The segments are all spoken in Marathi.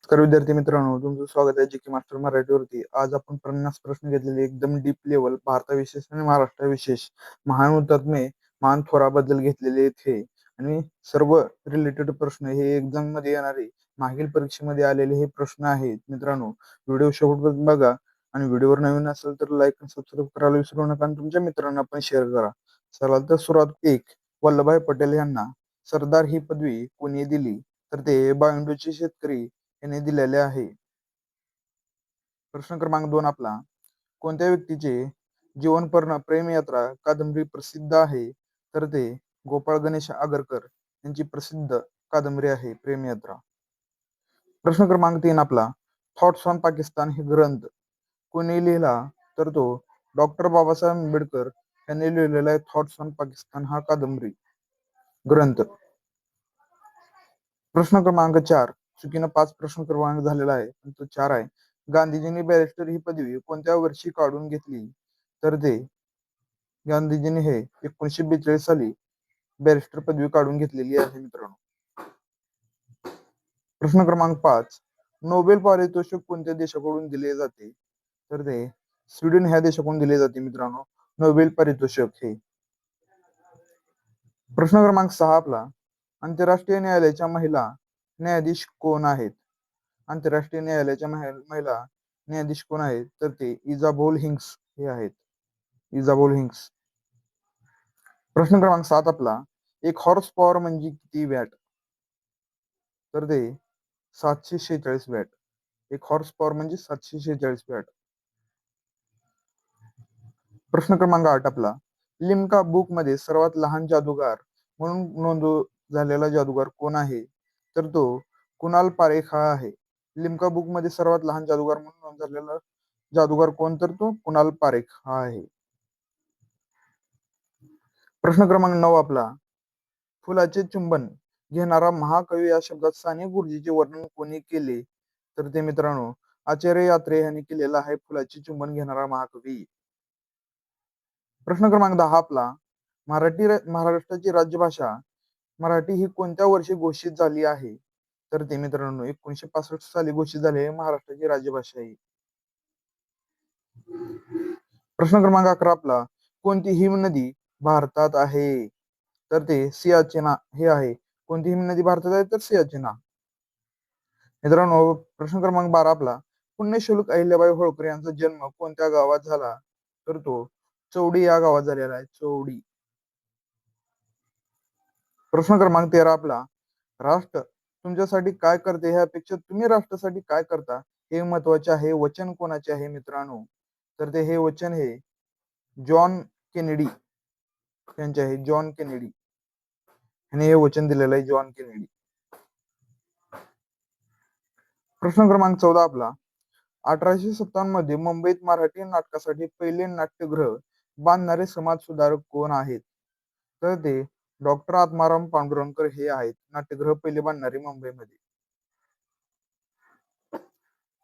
नमस्कार विद्यार्थी मित्रांनो, तुमचं स्वागत आहे जी मास्टर मराठीवरती. आज आपण 50 प्रश्न घेतलेले एकदम डीप लेवल भारताविशेष आणि महाराष्ट्राविशेष महान हुतात्मे, महान थोराबद्दल घेतलेले आहेत हे. आणि सर्व रिलेटेड प्रश्न हे एक्झाम मध्ये येणारे मागील परीक्षेमध्ये आलेले हे प्रश्न आहेत. मित्रांनो, व्हिडिओ शेवटपर्यंत बघा आणि व्हिडिओवर नवीन असेल तर लाईक आणि सबस्क्राईब करायला विसरू नका आणि तुमच्या मित्रांना पण शेअर करा. चला तर सुरुवात. एक, वल्लभभाई पटेल यांना सरदार ही पदवी कोणी दिली? तर ते बंगळुरूचे शेतकरी यांनी दिलेले आहे. प्रश्न क्रमांक 2 आपला, कोणत्या व्यक्तीचे जीवन प्रेम यात्रा कादंबरी प्रसिद्ध आहे? तर ते गोपाळ गणेश आगरकर यांची प्रसिद्ध कादंबरी आहे प्रेम यात्रा. प्रश्न क्रमांक 3 आपला, थॉट्स ऑन पाकिस्तान हे ग्रंथ कोणी लिहिला? तर तो डॉक्टर बाबासाहेब आंबेडकर यांनी लिहिलेला आहे थॉट्स ऑन पाकिस्तान हा कादंबरी ग्रंथ. प्रश्न क्रमांक 4, चुकीनं 5 प्रश्न क्रमांक झालेला आहे पण तो 4 आहे. गांधीजींनी बॅरिस्टर ही पदवी कोणत्या वर्षी काढून घेतली? तर ते गांधीजींनी हे 1942 साली बॅरिस्टर पदवी काढून घेतलेली आहे मित्रांनो. प्रश्न क्रमांक 5, नोबेल पारितोषिक कोणत्या देशाकडून दिले जाते? तर ते स्वीडन ह्या देशाकडून दिले जाते मित्रांनो नोबेल पारितोषिक हे. प्रश्न क्रमांक 6 आपला, आंतरराष्ट्रीय न्यायालयाच्या महिला न्यायाधीश कोण आहेत? आंतरराष्ट्रीय न्यायालयाच्या महिला न्यायाधीश कोण आहेत? तर ते इजाबेल हिंग्स हे आहेत. इजाबेल हिंग्स. प्रश्न क्रमांक 7 आपला, एक हॉर्स पॉवर म्हणजे किती वॅट? तर ते 746 वॅट. एक हॉर्स पॉवर म्हणजे 746 वॅट. प्रश्न क्रमांक 8 आपला, लिम्का बुक मध्ये सर्वात लहान जादूगार म्हणून नोंद झालेला जादूगार कोण आहे? तर तो कुणाल पारेख हा आहे. लिम्का बुक मध्ये सर्वात लहान जादूगार म्हणून नोंद झालेला जादूगार कोण? तर तो कुणाल पारेख हा आहे. प्रश्न क्रमांक 9 आपला, फुलाचे चुंबन घेणारा महाकवी या शब्दात साने गुरुजीचे वर्णन कोणी केले? तर ते मित्रांनो आचार्य यात्रे यांनी केलेला आहे फुलाचे चुंबन घेणारा महाकवी. प्रश्न क्रमांक 10 आपला, महाराष्ट्राची राज्यभाषा मराठी ही कोणत्या वर्षी घोषित झाली आहे? तर ते मित्रांनो 1965 साली घोषित झाले महाराष्ट्राची राज्यभाषा ही. प्रश्न क्रमांक 11 आपला, कोणती हिमनदी भारतात आहे? तर ते सियाचेना हे आहे. कोणती हिमनदी भारतात आहे? तर सियाचेना. मित्रांनो प्रश्न क्रमांक 12 आपला, पुण्यश्लोक अहिल्याबाई होळकर यांचा जन्म कोणत्या गावात झाला? तर तो चौडी या गावात झालेला आहे. चौडी. प्रश्न क्रमांक 13 आपला, राष्ट्र तुमच्यासाठी काय करते ह्यापेक्षा तुम्ही राष्ट्रासाठी काय करता हे महत्वाचे आहे. वचन कोणाचे आहे मित्रांनो? तर ते हे वचन हे जॉन केनेडी यांचे आहे. जॉन केनेडी यांनी हे वचन दिलेलं आहे. John Kennedy. प्रश्न क्रमांक 14 आपला, 1857 मध्ये मुंबईत मराठी नाटकासाठी पहिले नाट्यगृह बांधणारे समाज सुधारक कोण आहेत? तर ते डॉक्टर आत्माराम पांडुरंगकर हे आहेत नाट्यगृह पहिले बांधणारे मुंबईमध्ये.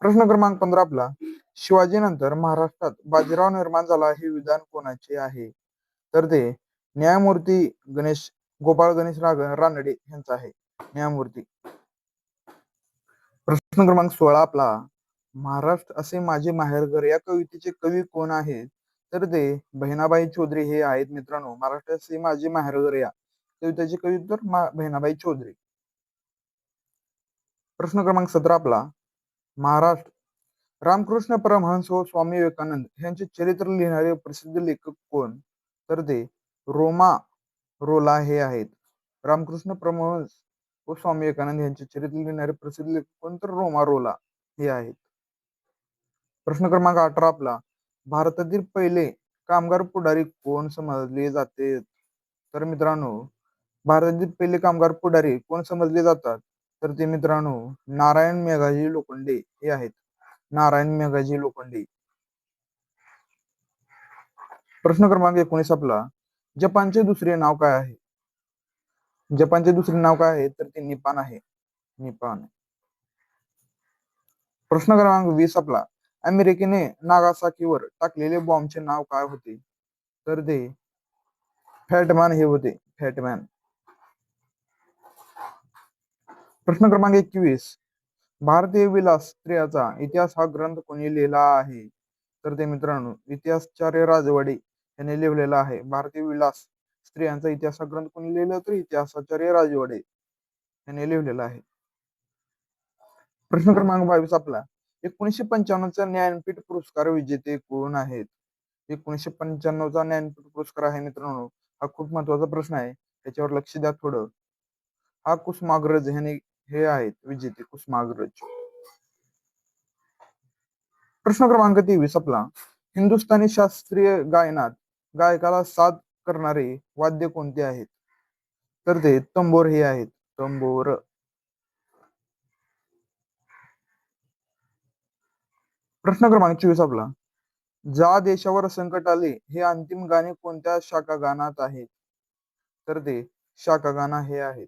प्रश्न क्रमांक 15 आपला, शिवाजी नंतर महाराष्ट्रात बाजीराव निर्माण झाला हे विधान कोणाचे आहे? तर ते न्यायमूर्ती गोपाळ गणेश रानडे यांचा आहे. न्यायमूर्ती. प्रश्न क्रमांक 16 आपला, महाराष्ट्र असे माझे माहेरघर या कवितेचे कवी कोण आहेत? तर ते बहिणाबाई चौधरी हे आहेत मित्रांनो. महाराष्ट्र असे माझे माहेरघर या कवितेचे कवी तर बहिणाबाई चौधरी. प्रश्न क्रमांक 17 आपला, महाराष्ट्र रामकृष्ण परमहंस व स्वामी विवेकानंद यांचे चरित्र लिहिणारे प्रसिद्ध लेखक कोण? तर ते रोमा रोला हे आहेत. रामकृष्ण परमहंस व स्वामी विवेकानंद यांचे चरित्र लिहिणारे प्रसिद्ध लेखक कोण? तर रोमा रोला हे आहेत. प्रश्न क्रमांक 18 आपला, भारतातील पहिले कामगार पुढारी कोण समजले जाते? तर मित्रांनो भारतातील पहिले कामगार पुढारी कोण समजले जातात? तर ते मित्रांनो नारायण मेघाजी लोखंडे हे आहेत. नारायण मेघाजी लोखंडे. प्रश्न क्रमांक 19 आपला, जपानचे दुसरे नाव काय आहे? जपानचे दुसरे नाव काय आहे? तर ते निपान आहे. निपान. प्रश्न क्रमांक 20 आपला, अमेरिकेने नागासाकीवर टाकलेले बॉम्बचे नाव काय होते? तर ते फॅटमॅन हे होते. फॅटमॅन. प्रश्न क्रमांक 21, भारतीय विलास स्त्रियाचा इतिहास हा ग्रंथ कोणी लिहिला आहे? तर ते मित्रांनो इतिहासचार्य राजवाडे यांनी लिहिलेला आहे. भारतीय विलास स्त्रियांचा इतिहास हा ग्रंथ कोणी लिहिला? तर इतिहासाचार्य राजवाडे यांनी लिहिलेला आहे. प्रश्न क्रमांक 22 आपला 1995चा ज्ञानपीठ पुरस्कार विजेते कोण आहेत? 1995चा ज्ञानपीठ पुरस्कार आहे मित्रांनो, हा खूप महत्वाचा प्रश्न आहे, त्याच्यावर लक्ष द्या थोडं. हा कुसुमाग्रज हे आहेत विजेते, कुसुमाग्रज. प्रश्न क्रमांक 23 आपला हिंदुस्थानी शास्त्रीय गायनात गायकाला साथ करणारे वाद्य कोणते आहेत? तर ते तंबोर हे आहेत, तंबोर. प्रश्न क्रमांक 24 आपला ज्या देशावर संकट आले हे अंतिम गाणे कोणत्या शाखा गानात आहेत? तर ते शाखा गाना हे आहेत.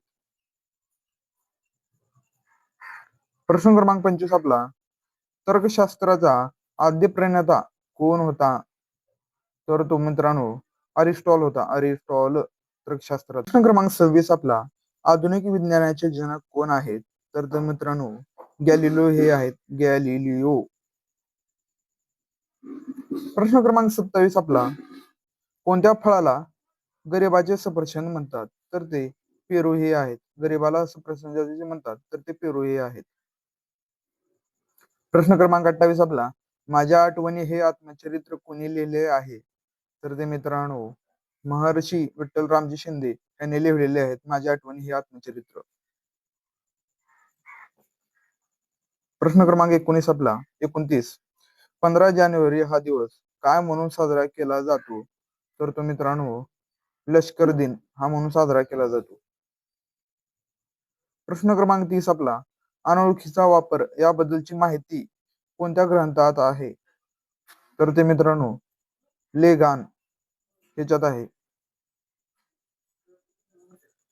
प्रश्न क्रमांक 25 आपला तर्कशास्त्राचा आद्य प्रणेता कोण होता? तर तो मित्रांनो अरिस्टॉल होता, अरिस्टॉल तर्कशास्त्र. प्रश्न क्रमांक 26 आपला आधुनिक विज्ञानाचे जनक कोण आहेत? तर तो मित्रांनो गॅलिलिओ हे आहेत, गॅलिलिओ. प्रश्न क्रमांक 27 आपला कोणत्या फळाला गरिबाचे सफरचंद म्हणतात? तर ते पेरू हे आहेत. गरिबाला सफरचंद जे म्हणतात तर ते पेरू हे आहेत. प्रश्न क्रमांक 28 आपला माझ्या आठवणी हे आत्मचरित्र कोणी लिहिले आहे? तर ते मित्रांनो महर्षी विठ्ठलरामजी शिंदे यांनी लिहिलेले आहेत माझ्या आठवणी हे आत्मचरित्र. प्रश्न क्रमांक 19 आपला 29 15 जानेवारी हा दिवस काय म्हणून साजरा केला जातो? तर तो मित्रांनो लष्कर दिन हा म्हणून साजरा केला जातो. प्रश्न क्रमांक 30 आपला अनोळखीचा वापर याबद्दलची माहिती कोणत्या ग्रंथात आहे? तर ते मित्रांनो लेगान ह्याच्यात आहे.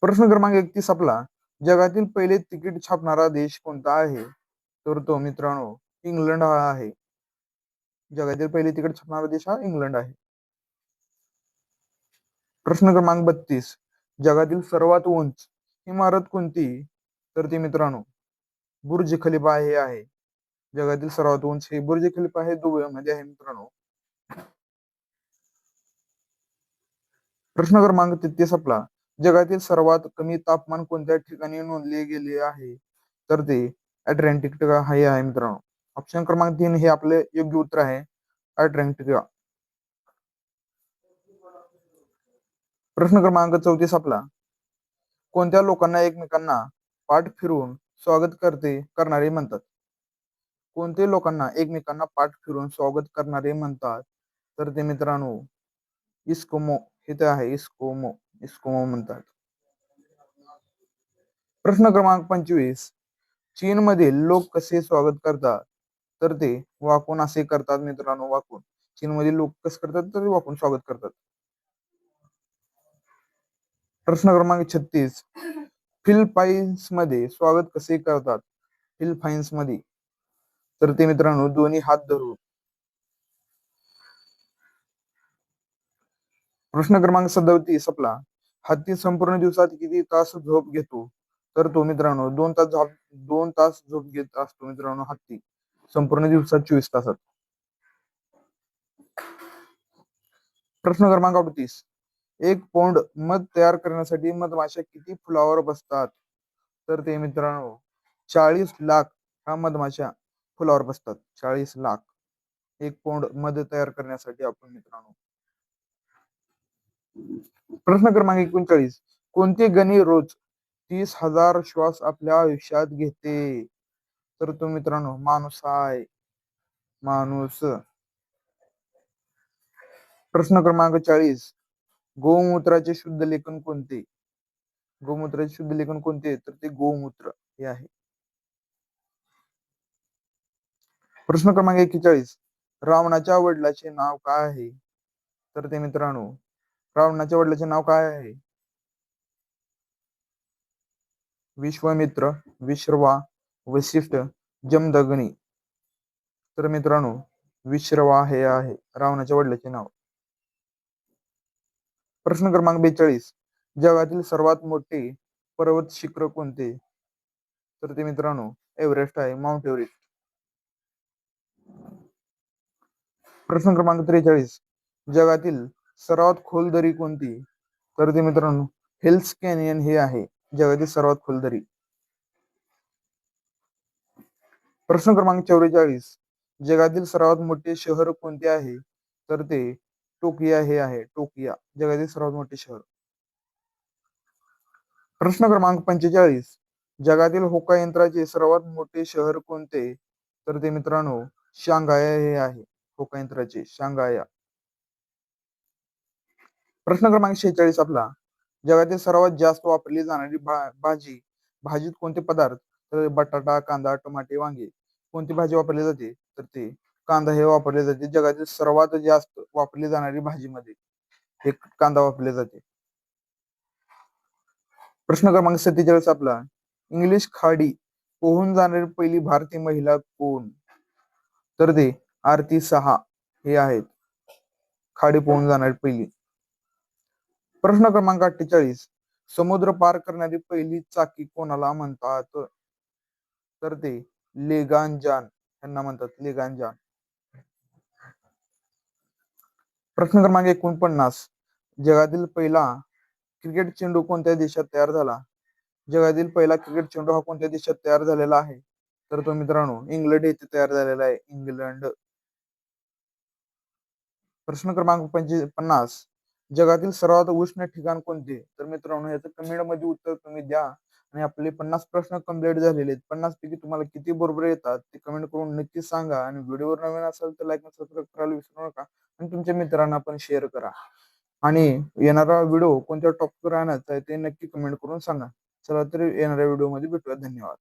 प्रश्न क्रमांक 31 आपला जगातील पहिले तिकीट छापणारा देश कोणता आहे? तर तो मित्रांनो इंग्लंड हा आहे. जगातील पहिले तिकीट छापणारा देश हा इंग्लंड आहे. प्रश्न क्रमांक 32 जगातील सर्वात उंच इमारत कोणती? तर ती मित्रांनो बुर्ज खलिफा हे आहे. जगातील सर्वात उंच हे बुर्ज खलिफा हे दुबईमध्ये आहे मित्रांनो. प्रश्न क्रमांक 33 आपला जगातील सर्वात कमी तापमान कोणत्या ठिकाणी नोंदले गेले आहे? तर ते अटलांटिका हे आहे मित्रांनो. ऑप्शन क्रमांक 3 हे आपले योग्य उत्तर आहे, अटलांटिका. प्रश्न क्रमांक 34 आपला कोणत्या लोकांना एकमेकांना पाठ फिरवून स्वागत करणारे म्हणतात? कोणते लोकांना एकमेकांना पाठ फिरून स्वागत करणारे म्हणतात? तर ते मित्रांनो इस्कोमो हे आहे, इस्कोमो, इस्कोमो म्हणतात. प्रश्न क्रमांक 25 चीन मधील लोक कसे स्वागत करतात? तर ते वाकून असे करतात मित्रांनो, वाकून. चीन मधील लोक कसं करतात तर वाकून स्वागत करतात. प्रश्न क्रमांक 36 फिलिपाईन्स मध्ये स्वागत कसे करतात? फिलिपाईन्स मध्ये तर ते मित्रांनो दोन्ही हात धरून. प्रश्न क्रमांक 37 आपला हत्ती संपूर्ण दिवसात किती तास झोप घेतो? तर तो मित्रांनो 2 तास झोप घेत असतो मित्रांनो हत्ती संपूर्ण दिवसात 24 तासात. प्रश्न क्रमांक 38 एक पौंड मध तयार करण्यासाठी मधमाशा किती फुलावर बसतात? तर ते मित्रांनो 40 लाख ह्या मधमाशा फुलावर बसतात. 40 लाख एक पौंड मध तयार करण्यासाठी आपण मित्रांनो. प्रश्न क्रमांक 39 कोणते गणी रोज 30,000 श्वास आपल्या आयुष्यात घेते? तर तो मित्रांनो माणूस आहे, माणूस. प्रश्न क्रमांक 40 गोमूत्राचे शुद्ध लेखन कोणते? गोमूत्राचे शुद्ध लेखन कोणते? तर ते गोमूत्र हे आहे. प्रश्न क्रमांक 41 रावणाच्या वडिलाचे नाव काय आहे? तर ते मित्रांनो रावणाच्या वडिलाचे नाव काय आहे? विश्वामित्र, विश्रवा, वशिष्ठ, जमदग्नी. तर मित्रांनो विश्रवा हे आहे रावणाच्या वडिलाचे नाव. प्रश्न क्रमांक 42 जगातील सर्वात मोठे पर्वत शिखर कोणते? तर ते मित्रांनो एव्हरेस्ट आहे, माउंट एव्हरेस्ट. प्रश्न क्रमांक 43, जगातील सर्वात खोल दरी कोणती? तर ते मित्रांनो हेल्स कॅनियन हे आहे जगातील सर्वात खोल दरी. प्रश्न क्रमांक 44, जगातील सर्वात मोठे शहर कोणते आहे? तर ते टोकिया हे आहे, टोकिया जगातील सर्वात मोठे शहर. प्रश्न क्रमांक 45, जगातील होका यंत्राचे सर्वात मोठे शहर कोणते? तर ते मित्रांनो शांघाय हे आहे, होका यंत्राचे शांघाय. प्रश्न क्रमांक 46 आपला, जगातील सर्वात जास्त वापरली जाणारी भाजीत कोणते पदार्थ? तर बटाटा, कांदा, टमाटे, वांगे. कोणती भाजी वापरली जाते? तर ते कांदा हे वापरले जाते. जगातील सर्वात जास्त वापरली जाणारी भाजीमध्ये हे कांदा वापरले जाते. प्रश्न क्रमांक 47 आपला, इंग्लिश खाडी पोहून जाणारी पहिली भारतीय महिला कोण? तर ते आरती सहा हे आहेत खाडी पोहून जाणारी पहिली. प्रश्न क्रमांक 48, समुद्र पार करणारी पहिली चाकी कोणाला म्हणतात? तर ते लेगांजान यांना म्हणतात, लेगांजान. प्रश्न क्रमांक 49, जगातील पहिला क्रिकेट चेंडू कोणत्या देशात तयार झाला? जगातील पहिला क्रिकेट चेंडू हा कोणत्या देशात तयार झालेला आहे? तर तो मित्रांनो इंग्लंड येथे तयार झालेला आहे, इंग्लंड. प्रश्न क्रमांक 50, जगातील सर्वात उष्ण ठिकाण कोणते? तर मित्रांनो याचं कमेंट मध्ये उत्तर तुम्ही द्या. आणि आपले 50 प्रश्न कंप्लीट झालेले आहेत. 50 पैकी तुम्हाला किती बरोबर येतात ते कमेंट करून नक्की सांगा. आणि व्हिडिओवर नवीन असेल तर लाईक आणि सबस्क्राईब करायला विसरू नका. आणि तुमच्या मित्रांना पण शेअर करा. आणि येणारा व्हिडिओ कोणत्या टॉपिकवर आणायचा आहे ते नक्की कमेंट करून सांगा. चला तर येणाऱ्या व्हिडिओमध्ये भेटूया. धन्यवाद.